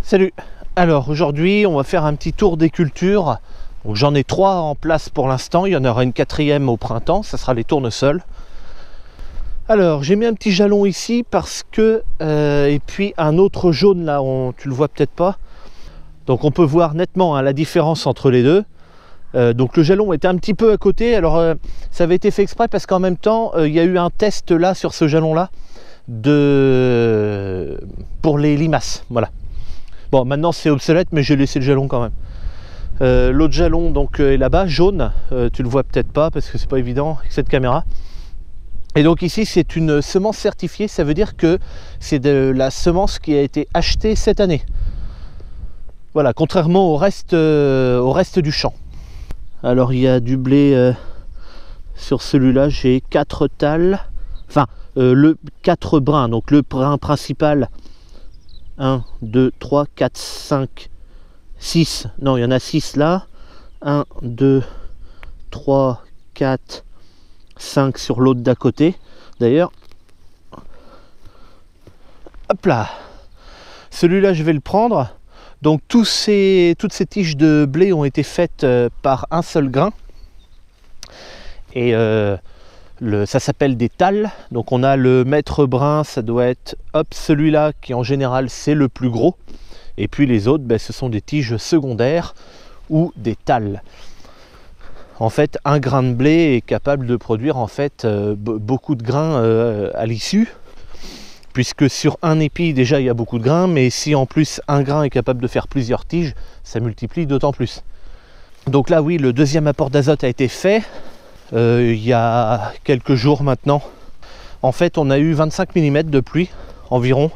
Salut. Alors aujourd'hui on va faire un petit tour des cultures. Donc j'en ai 3 en place pour l'instant, il y en aura une 4e au printemps, ça sera les tournesols. Alors j'ai mis un petit jalon ici parce que et puis un autre jaune là, tu le vois peut-être pas. Donc on peut voir nettement la différence entre les deux. Donc le jalon était un petit peu à côté. Alors ça avait été fait exprès parce qu'en même temps il y a eu un test là sur ce jalon là pour les limaces. Voilà. Bon maintenant c'est obsolète mais j'ai laissé le jalon quand même. L'autre jalon donc est là-bas, jaune, tu le vois peut-être pas parce que c'est pas évident avec cette caméra. Et donc ici c'est une semence certifiée, ça veut dire que c'est de la semence qui a été achetée cette année. Voilà, contrairement au reste du champ. Alors il y a du blé sur celui-là, j'ai 4 talles, enfin 4 brins, donc le brin principal 1, 2, 3, 4, 5, 6, non il y en a 6 là, 1, 2, 3, 4, 5 sur l'autre d'à côté, d'ailleurs, hop là, celui-là je vais le prendre, donc toutes ces tiges de blé ont été faites par un seul grain, et ça s'appelle des talles. Donc on a le maître brun, ça doit être hop celui-là qui en général c'est le plus gros, et puis les autres ce sont des tiges secondaires ou des talles. En fait un grain de blé est capable de produire en fait beaucoup de grains à l'issue, puisque sur un épi déjà il y a beaucoup de grains, mais si en plus un grain est capable de faire plusieurs tiges, ça multiplie d'autant plus. Donc là oui, le deuxième apport d'azote a été fait il y a quelques jours maintenant. En fait on a eu 25 mm de pluie environ.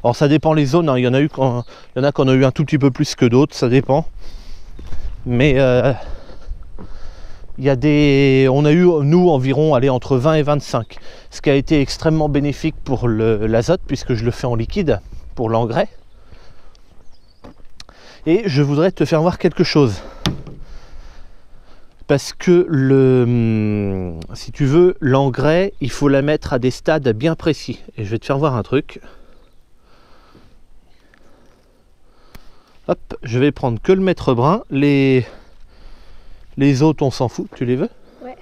Alors ça dépend les zones, hein. Il y en a qu'on a eu un tout petit peu plus que d'autres, ça dépend. Mais on a eu nous environ entre 20 et 25, ce qui a été extrêmement bénéfique pour l'azote puisque je le fais en liquide pour l'engrais. Et je voudrais te faire voir quelque chose. Parce que si tu veux, l'engrais, il faut la mettre à des stades bien précis. Et je vais te faire voir un truc. Hop, je vais prendre que le maître brun. Les autres, on s'en fout. Tu les veux? Ouais.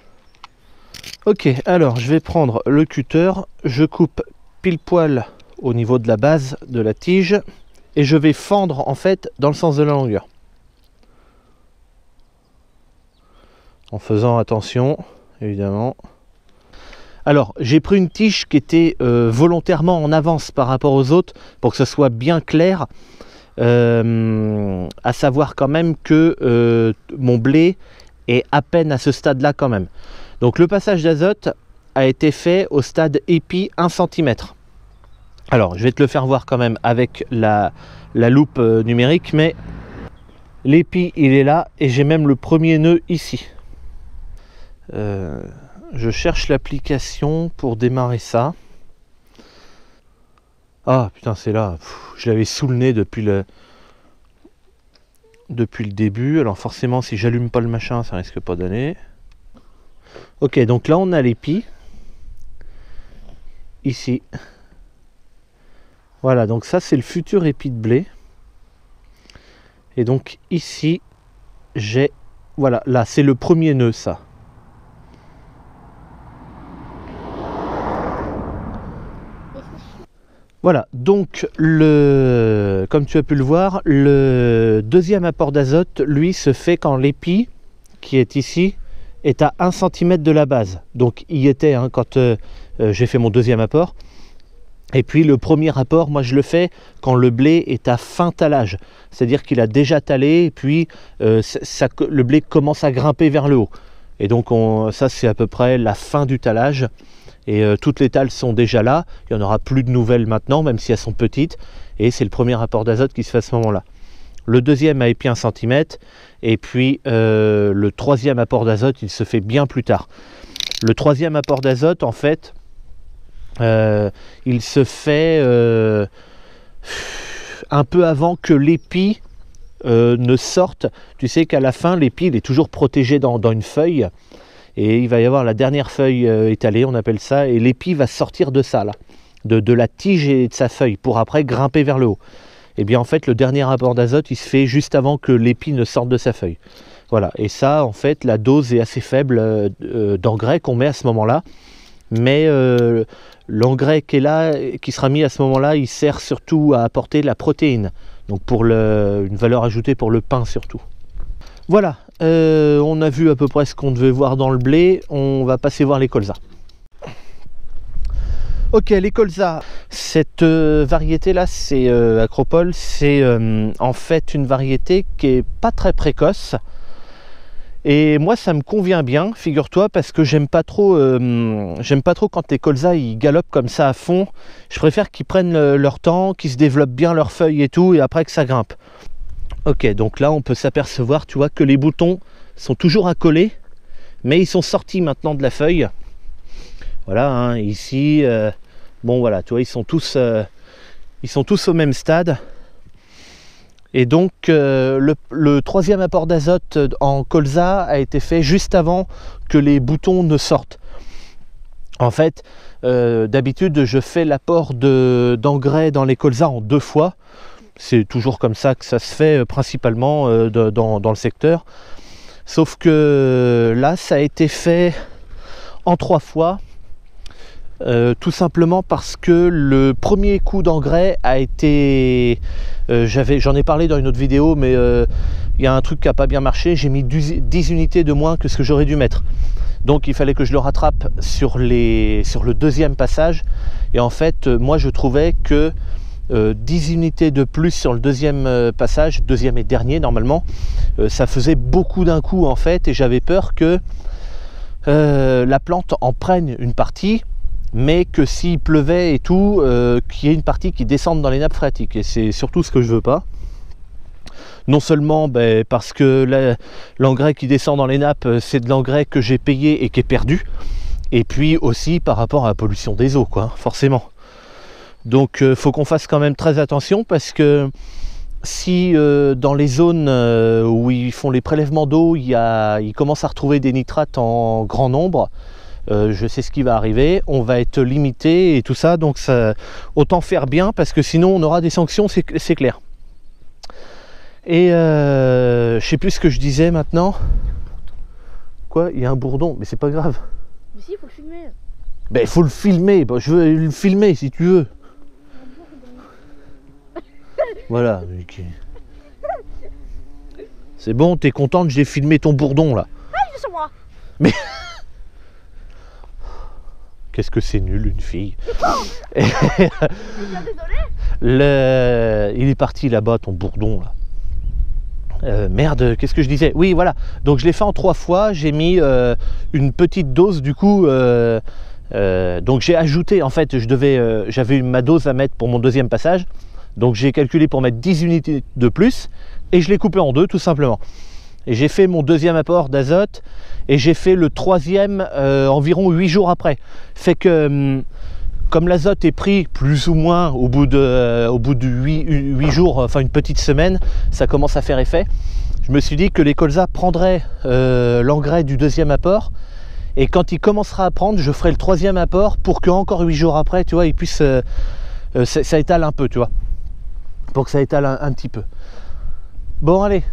Ok, alors je vais prendre le cutter. Je coupe pile poil au niveau de la base de la tige. Et je vais fendre en fait dans le sens de la longueur. En faisant attention, évidemment. Alors, j'ai pris une tige qui était volontairement en avance par rapport aux autres pour que ce soit bien clair. À savoir quand même que mon blé est à peine à ce stade-là quand même. Donc, le passage d'azote a été fait au stade épi 1 cm. Alors, je vais te le faire voir quand même avec la loupe numérique, mais l'épi, il est là et j'ai même le premier nœud ici. Je cherche l'application pour démarrer ça. Ah putain, c'est là. Je l'avais sous le nez depuis le début. Alors forcément si j'allume pas le machin ça risque pas d'aller. Ok, donc là on a l'épi ici. Voilà, donc ça c'est le futur épi de blé. Et donc ici j'ai, voilà, là c'est le premier nœud ça. Voilà, donc comme tu as pu le voir, le deuxième apport d'azote, lui, se fait quand l'épi, qui est ici, est à 1 cm de la base. Donc il y était quand j'ai fait mon deuxième apport. Et puis le premier apport, moi je le fais quand le blé est à fin talage. C'est-à-dire qu'il a déjà talé et puis le blé commence à grimper vers le haut. Et donc ça c'est à peu près la fin du talage. Et toutes les talles sont déjà là, il n'y en aura plus de nouvelles maintenant, même si elles sont petites, et c'est le premier apport d'azote qui se fait à ce moment-là. Le deuxième a épi 1 cm, et puis le troisième apport d'azote, il se fait bien plus tard. Le troisième apport d'azote, en fait, il se fait un peu avant que l'épi ne sorte. Tu sais qu'à la fin, l'épi, il est toujours protégé dans une feuille, et il va y avoir la dernière feuille étalée, on appelle ça, et l'épi va sortir de ça, là, de la tige et de sa feuille, pour après grimper vers le haut. et bien en fait le dernier apport d'azote il se fait juste avant que l'épi ne sorte de sa feuille. Voilà, et ça en fait la dose est assez faible d'engrais qu'on met à ce moment-là, mais l'engrais qui est là, qui sera mis à ce moment-là, il sert surtout à apporter de la protéine, donc pour une valeur ajoutée pour le pain surtout. Voilà, on a vu à peu près ce qu'on devait voir dans le blé, on va passer voir les colzas. Ok, les colzas, cette variété là, c'est Acropole, c'est en fait une variété qui est pas très précoce. Et moi ça me convient bien, figure-toi, parce que j'aime pas trop quand les colzas ils galopent comme ça à fond. Je préfère qu'ils prennent leur temps, qu'ils se développent bien leurs feuilles et tout, et après que ça grimpe. Ok, donc là on peut s'apercevoir, tu vois, que les boutons sont toujours accolés, mais ils sont sortis maintenant de la feuille. Voilà, hein, ici, bon voilà, tu vois, ils sont tous au même stade. Et donc le troisième apport d'azote en colza a été fait juste avant que les boutons ne sortent. En fait, d'habitude je fais l'apport d'engrais dans les colzas en 2 fois. C'est toujours comme ça que ça se fait principalement dans le secteur. Sauf que là ça a été fait en 3 fois. Tout simplement parce que le premier coup d'engrais a été... j'en ai parlé dans une autre vidéo, mais il y a un truc qui n'a pas bien marché. J'ai mis 10 unités de moins que ce que j'aurais dû mettre. Donc il fallait que je le rattrape sur le deuxième passage. Et en fait, moi je trouvais que 10 unités de plus sur le deuxième passage, deuxième et dernier normalement, ça faisait beaucoup d'un coup en fait. Et j'avais peur que la plante en prenne une partie, mais que s'il pleuvait et tout, qu'il y ait une partie qui descende dans les nappes phréatiques, et c'est surtout ce que je veux pas. Non seulement parce que l'engrais qui descend dans les nappes, c'est de l'engrais que j'ai payé et qui est perdu, et puis aussi par rapport à la pollution des eaux, quoi, forcément. Donc faut qu'on fasse quand même très attention, parce que si dans les zones où ils font les prélèvements d'eau, ils commencent à retrouver des nitrates en grand nombre, je sais ce qui va arriver, on va être limité et tout ça, donc ça, autant faire bien, parce que sinon on aura des sanctions, c'est clair. Et je sais plus ce que je disais maintenant. Quoi? Il y a un bourdon, mais c'est pas grave. Mais si, il faut le filmer. Ben il faut le filmer, bon, je veux le filmer si tu veux. Voilà. Okay. C'est bon, t'es contente, j'ai filmé ton bourdon là. Ah, il est sur moi. Mais... Qu'est-ce que c'est nul, une fille. Désolé. Il est parti là-bas, ton bourdon là. Merde, qu'est-ce que je disais? Oui, voilà. Donc je l'ai fait en 3 fois. J'ai mis une petite dose du coup. Donc j'ai ajouté, en fait, j'avais ma dose à mettre pour mon deuxième passage. Donc j'ai calculé pour mettre 10 unités de plus. Et je l'ai coupé en 2 tout simplement. Et j'ai fait mon deuxième apport d'azote. Et j'ai fait le troisième environ 8 jours après. Fait que comme l'azote est pris plus ou moins au bout de 8 jours, enfin une petite semaine, ça commence à faire effet. Je me suis dit que les colzas prendraient l'engrais du deuxième apport. Et quand il commencera à prendre, je ferai le troisième apport pour que encore 8 jours après, tu vois, il puisse... ça étale un peu, tu vois. Pour que ça étale un petit peu. Bon, allez.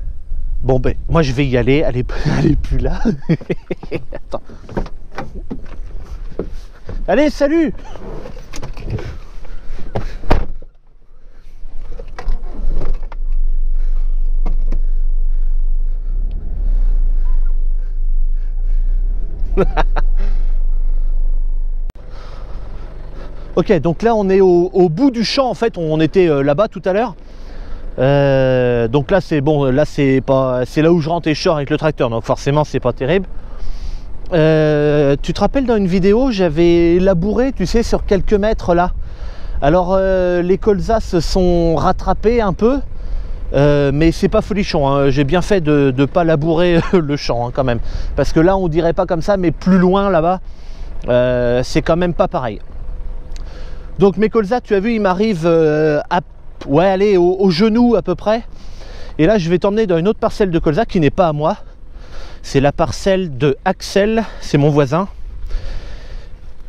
Bon ben, moi je vais y aller, elle est plus là. Attends. Allez, salut. Ok, donc là on est au bout du champ, en fait, on était là-bas tout à l'heure. Donc là c'est bon, là c'est là où je rentre et je sors avec le tracteur, donc forcément c'est pas terrible. Tu te rappelles, dans une vidéo j'avais labouré, tu sais, sur quelques mètres là. Alors les colzas se sont rattrapés un peu, mais c'est pas folichon, hein. J'ai bien fait de ne pas labourer le champ, hein, quand même, parce que là on dirait pas comme ça, mais plus loin là-bas c'est quand même pas pareil. Donc mes colzas, tu as vu, ils m'arrivent ouais, allez, au genou à peu près. Et là je vais t'emmener dans une autre parcelle de colza qui n'est pas à moi. C'est la parcelle de Axel, c'est mon voisin.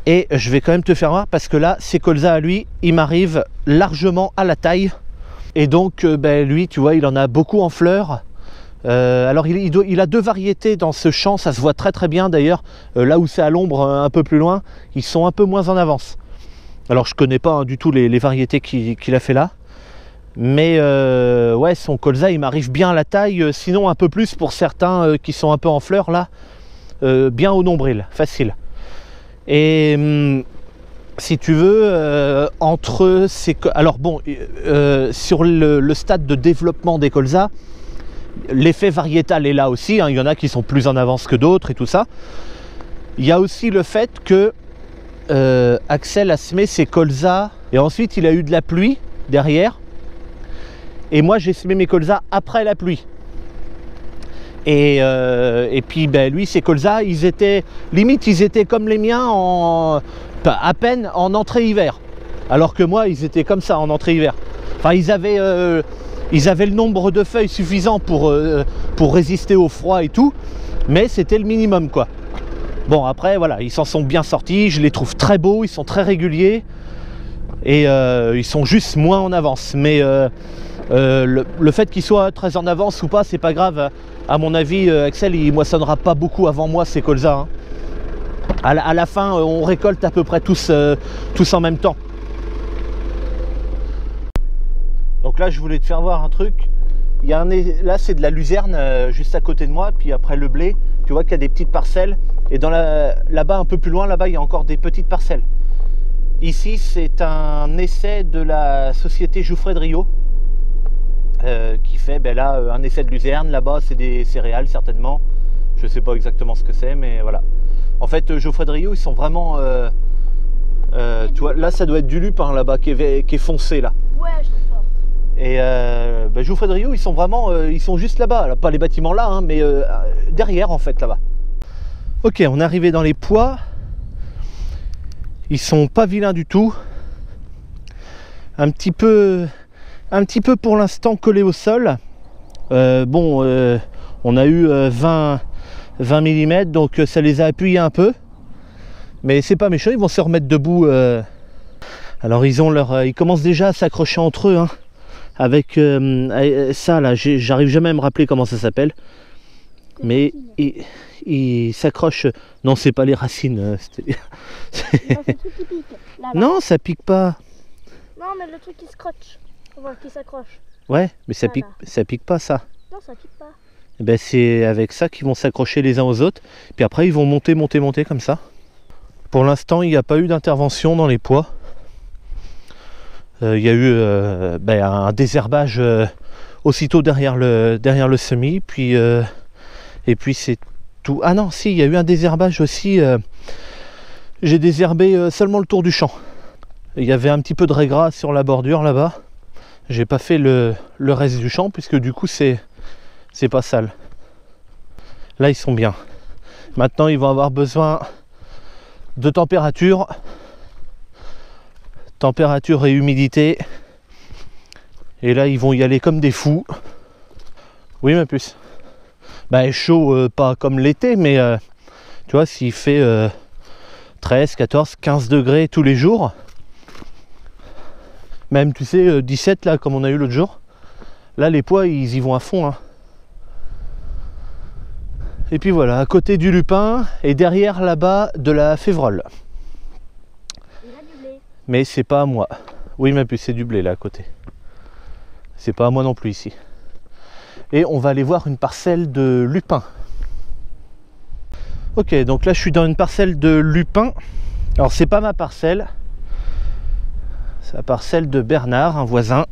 Et je vais quand même te faire voir, parce que là, ces colzas à lui, ils m'arrivent largement à la taille. Et donc lui, tu vois, il en a beaucoup en fleurs. Alors il a deux variétés dans ce champ, ça se voit très très bien d'ailleurs. Là où c'est à l'ombre un peu plus loin, ils sont un peu moins en avance. Alors je connais pas du tout les variétés qu'il a fait là. Mais ouais, son colza il m'arrive bien à la taille, sinon un peu plus pour certains qui sont un peu en fleurs là, bien au nombril, facile. Et si tu veux, entre ces... Alors bon, sur le stade de développement des colzas, l'effet variétal est là aussi, hein, il y en a qui sont plus en avance que d'autres et tout ça. Il y a aussi le fait que Axel a semé ses colzas et ensuite il a eu de la pluie derrière. Et moi j'ai semé mes colzas après la pluie. Et puis lui, ses colzas, ils étaient comme les miens à peine en entrée hiver. Alors que moi, ils étaient comme ça en entrée hiver. Enfin, ils avaient le nombre de feuilles suffisant pour résister au froid et tout, mais c'était le minimum quoi. Bon après voilà, ils s'en sont bien sortis, je les trouve très beaux, ils sont très réguliers et ils sont juste moins en avance. Mais le fait qu'ils soient très en avance ou pas, c'est pas grave. À mon avis, Axel il moissonnera pas beaucoup avant moi ces colzas. Hein. À la fin, on récolte à peu près tous en même temps. Donc là, je voulais te faire voir un truc. Là, c'est de la luzerne juste à côté de moi. Puis après le blé, tu vois qu'il y a des petites parcelles. Et là-bas, un peu plus loin, là-bas, il y a encore des petites parcelles. Ici, c'est un essai de la société Jouffret de Rio qui fait là un essai de luzerne. Là-bas, c'est des céréales certainement. Je ne sais pas exactement ce que c'est, mais voilà. En fait, Jouffret de Rio, ils sont vraiment... tu vois, là, ça doit être du lupin là-bas qui est foncé là. Ouais, je trouve ça. Et Jouffret de Rio, ils sont vraiment, ils sont juste là-bas, pas les bâtiments là, hein, mais derrière en fait là-bas. Ok, on est arrivé dans les pois. Ils sont pas vilains du tout. Un petit peu pour l'instant collés au sol. On a eu 20 mm, donc ça les a appuyés un peu. Mais c'est pas méchant, ils vont se remettre debout. Alors ils commencent déjà à s'accrocher entre eux. Hein. Avec ça là, j'arrive jamais à me rappeler comment ça s'appelle, mais il s'accroche. Non, c'est pas les racines. Non, c'est le truc qui pique. Là. Non, ça pique pas. Non, mais le truc qui scotche, qui s'accroche. Ouais, mais ça Voilà. pique pas ça. Non, ça pique pas. Et ben c'est avec ça qu'ils vont s'accrocher les uns aux autres. Puis après ils vont monter comme ça. Pour l'instant, il n'y a pas eu d'intervention dans les pois. Il y a eu un désherbage aussitôt derrière le semis, et puis c'est tout. Ah non, si, il y a eu un désherbage aussi. J'ai désherbé seulement le tour du champ. Il y avait un petit peu de régras sur la bordure là-bas. J'ai pas fait le reste du champ puisque du coup c'est pas sale. Là ils sont bien. Maintenant ils vont avoir besoin de température et humidité, et là ils vont y aller comme des fous. Oui ma puce. Chaud, pas comme l'été, mais tu vois, s'il fait 13, 14, 15 degrés tous les jours, même tu sais 17 là comme on a eu l'autre jour, là les pois ils y vont à fond hein. Et puis voilà, à côté du lupin et derrière là-bas de la févrole. Mais c'est pas à moi. Oui ma puce, c'est du blé là à côté. C'est pas à moi non plus ici. Et on va aller voir une parcelle de lupin. Ok, donc là je suis dans une parcelle de lupin. Alors c'est pas ma parcelle. C'est la parcelle de Bernard, un voisin.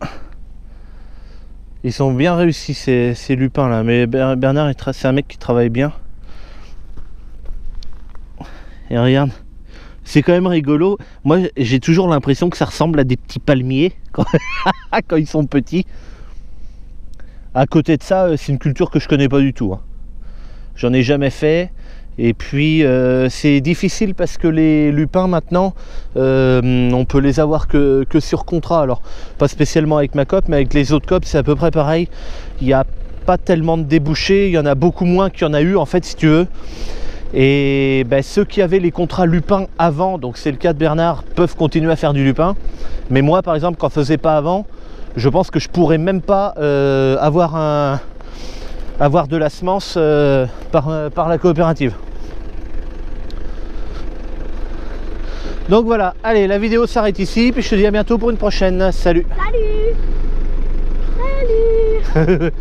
Ils sont bien réussis ces lupins là. Mais Bernard c'est un mec qui travaille bien. Et regarde. C'est quand même rigolo. Moi, j'ai toujours l'impression que ça ressemble à des petits palmiers quand ils sont petits. À côté de ça, c'est une culture que je connais pas du tout. Hein. J'en ai jamais fait. Et puis, c'est difficile parce que les lupins, maintenant, on peut les avoir que sur contrat. Alors, pas spécialement avec ma coop, mais avec les autres coop, c'est à peu près pareil. Il n'y a pas tellement de débouchés. Il y en a beaucoup moins qu'il y en a eu, en fait, si tu veux. Et ceux qui avaient les contrats lupin avant, donc c'est le cas de Bernard, peuvent continuer à faire du lupin. Mais moi par exemple, quand je faisais pas avant, Je pense que je pourrais même pas avoir de la semence par la coopérative. Donc voilà, allez, la vidéo s'arrête ici, puis je te dis à bientôt pour une prochaine. Salut. Salut. Salut.